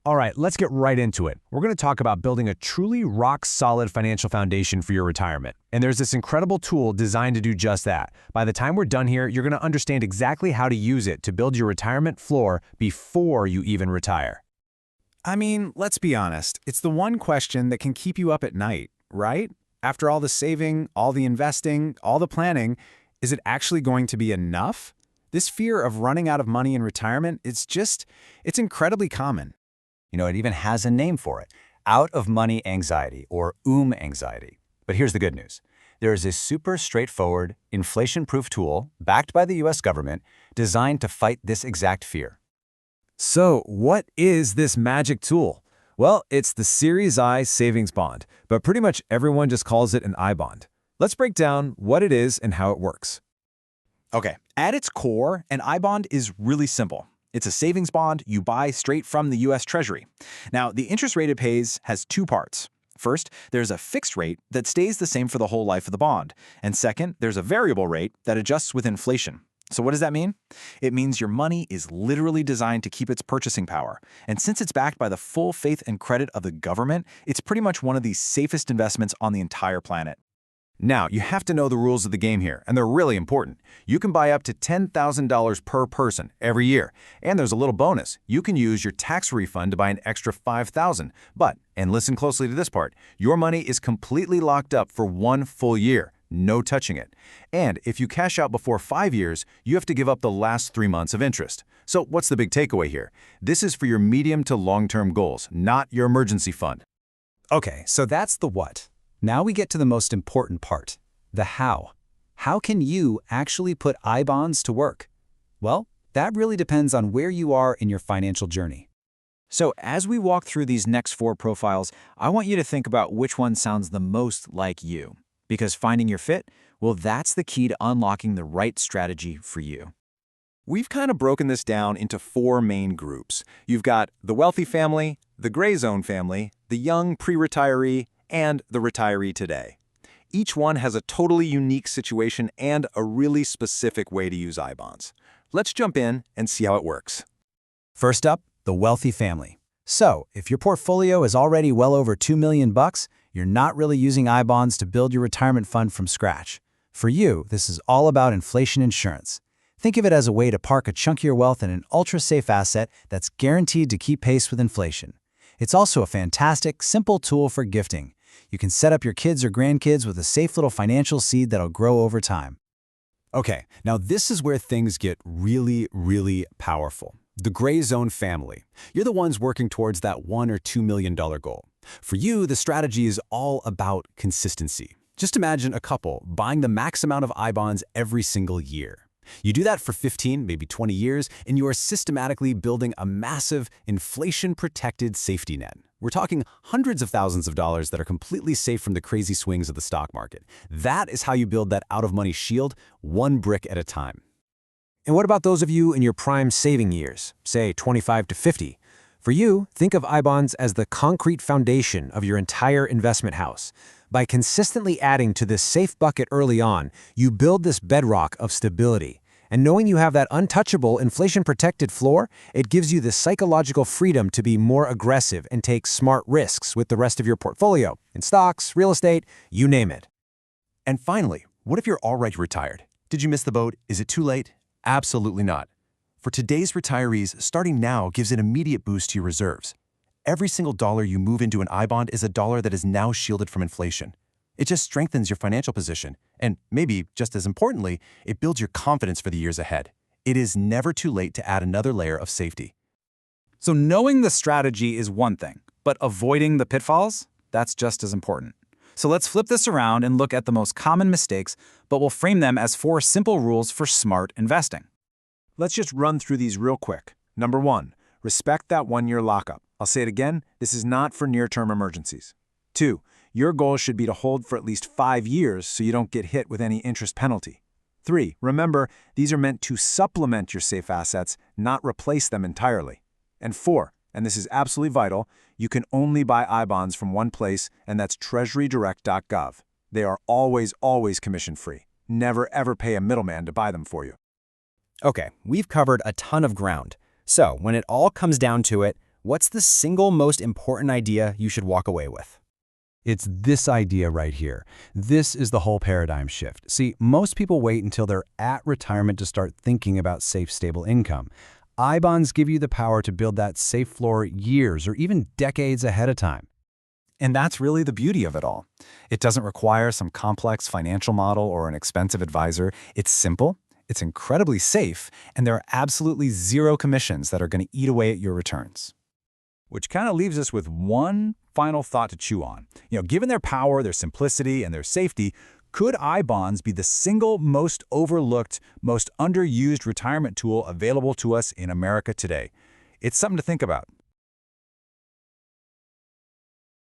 All right, let's get right into it. We're going to talk about building a truly rock-solid financial foundation for your retirement. And there's this incredible tool designed to do just that. By the time we're done here, you're going to understand exactly how to use it to build your retirement floor before you even retire. I mean, let's be honest, it's the one question that can keep you up at night, right? After all the saving, all the investing, all the planning, is it actually going to be enough? This fear of running out of money in retirement, it's incredibly common. It even has a name for it, out-of-money anxiety, or anxiety. But here's the good news. There is a super straightforward, inflation-proof tool backed by the US government designed to fight this exact fear. So, what is this magic tool? Well, it's the Series I Savings Bond, but pretty much everyone just calls it an I bond. Let's break down what it is and how it works. Okay, at its core, an I bond is really simple. It's a savings bond you buy straight from the U.S. Treasury. Now, the interest rate it pays has two parts. First, there's a fixed rate that stays the same for the whole life of the bond. And second, there's a variable rate that adjusts with inflation. So what does that mean? It means your money is literally designed to keep its purchasing power. And since it's backed by the full faith and credit of the government, it's pretty much one of the safest investments on the entire planet. Now, you have to know the rules of the game here, and they're really important. You can buy up to $10,000 per person every year. And there's a little bonus. You can use your tax refund to buy an extra $5,000. But, and listen closely to this part, your money is completely locked up for 1 full year. No touching it. And if you cash out before 5 years, you have to give up the last 3 months of interest. So what's the big takeaway here? This is for your medium to long-term goals, not your emergency fund. Okay, so that's the what. Now we get to the most important part, the how. How can you actually put I bonds to work? Well, that really depends on where you are in your financial journey. So as we walk through these next 4 profiles, I want you to think about which one sounds the most like you. Because finding your fit, well, that's the key to unlocking the right strategy for you. We've kind of broken this down into 4 main groups. You've got the wealthy family, the gray zone family, the young pre-retiree, and the retiree today. Each one has a totally unique situation and a really specific way to use I bonds. Let's jump in and see how it works. First up, the wealthy family. So, if your portfolio is already well over $2 million, you're not really using I bonds to build your retirement fund from scratch. For you, this is all about inflation insurance. Think of it as a way to park a chunk of your wealth in an ultra-safe asset that's guaranteed to keep pace with inflation. It's also a fantastic, simple tool for gifting. You can set up your kids or grandkids with a safe little financial seed that'll grow over time. Okay, now this is where things get really, really powerful. The gray zone family. You're the ones working towards that $1 or $2 million goal. For you, the strategy is all about consistency. Just imagine a couple buying the max amount of I bonds every single year. You do that for 15, maybe 20 years, and you are systematically building a massive, inflation-protected safety net. We're talking hundreds of thousands of dollars that are completely safe from the crazy swings of the stock market. That is how you build that out-of-money shield, one brick at a time. And what about those of you in your prime saving years, say 25 to 50? For you, think of I bonds as the concrete foundation of your entire investment house. By consistently adding to this safe bucket early on, you build this bedrock of stability. And knowing you have that untouchable, inflation-protected floor, it gives you the psychological freedom to be more aggressive and take smart risks with the rest of your portfolio, in stocks, real estate, you name it. And finally, what if you're already retired? Did you miss the boat? Is it too late? Absolutely not. For today's retirees, starting now gives an immediate boost to your reserves. Every single dollar you move into an I bond is a dollar that is now shielded from inflation. It just strengthens your financial position, and maybe, just as importantly, it builds your confidence for the years ahead. It is never too late to add another layer of safety. So knowing the strategy is one thing, but avoiding the pitfalls, that's just as important. So let's flip this around and look at the most common mistakes, but we'll frame them as 4 simple rules for smart investing. Let's just run through these real quick. Number 1, respect that 1-year lockup. I'll say it again, this is not for near-term emergencies. 2, your goal should be to hold for at least 5 years so you don't get hit with any interest penalty. 3, remember, these are meant to supplement your safe assets, not replace them entirely. And 4, and this is absolutely vital, you can only buy I bonds from one place, and that's treasurydirect.gov. They are always commission-free. Never ever pay a middleman to buy them for you. Okay, we've covered a ton of ground. So when it all comes down to it, What's the single most important idea you should walk away with? It's this idea right here. This is the whole paradigm shift. See, most people wait until they're at retirement to start thinking about safe, stable income. I-bonds give you the power to build that safe floor years or even decades ahead of time. And that's really the beauty of it all. It doesn't require some complex financial model or an expensive advisor. It's simple, it's incredibly safe, and there are absolutely zero commissions that are going to eat away at your returns. Which kind of leaves us with one final thought to chew on. Given their power, their simplicity, and their safety, could I-bonds be the single most overlooked, most underused retirement tool available to us in America today? It's something to think about.